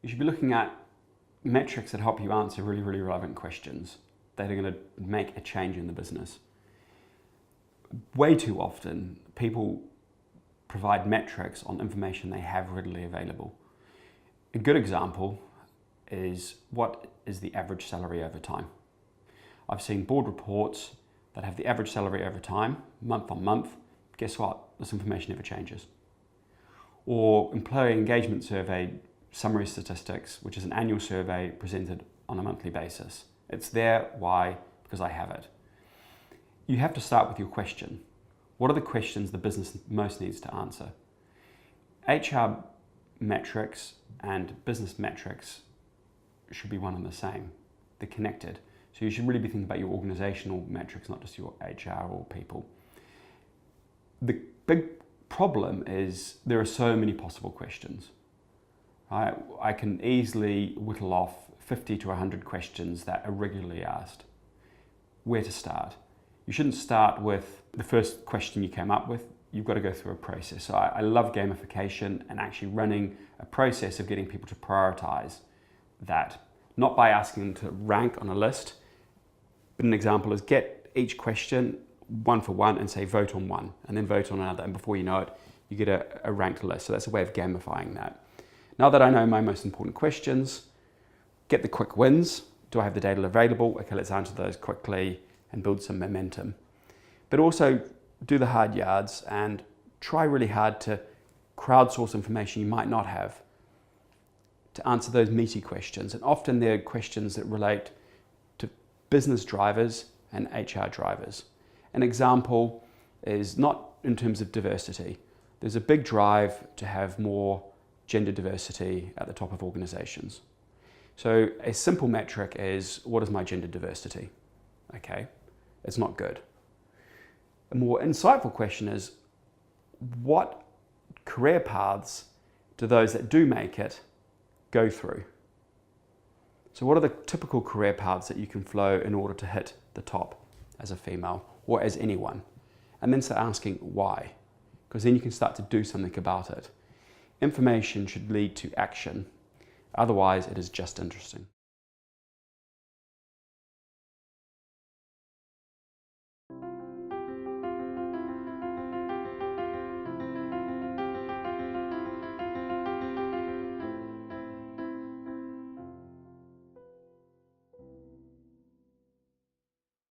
You should be looking at metrics that help you answer really, really relevant questions that are going to make a change in the business. Way too often, people provide metrics on information they have readily available. A good example is what is the average salary over time. I've seen board reports that have the average salary over time, month on month. Guess what? This information never changes. Or employee engagement survey summary statistics, which is an annual survey presented on a monthly basis. It's there, why? Because I have it. You have to start with your question. What are the questions the business most needs to answer? HR metrics and business metrics should be one and the same. They're connected. So you should really be thinking about your organizational metrics, not just your HR or people. The big problem is there are so many possible questions. I can easily whittle off 50 to 100 questions that are regularly asked. Where to start? You shouldn't start with the first question you came up with. You've got to go through a process. So I love gamification and actually running a process of getting people to prioritize that. Not by asking them to rank on a list, but an example is get each question one for one and say vote on one and then vote on another, and before you know it, you get a ranked list. So that's a way of gamifying that. Now that I know my most important questions, get the quick wins. Do I have the data available? Okay, let's answer those quickly and build some momentum. But also do the hard yards and try really hard to crowdsource information you might not have to answer those meaty questions. And often they're questions that relate to business drivers and HR drivers. An example is not in terms of diversity. There's a big drive to have more gender diversity at the top of organizations. So a simple metric is, what is my gender diversity? Okay, it's not good. A more insightful question is, what career paths do those that do make it go through? So what are the typical career paths that you can flow in order to hit the top as a female or as anyone? And then start asking why, because then you can start to do something about it. Information should lead to action. Otherwise, it is just interesting.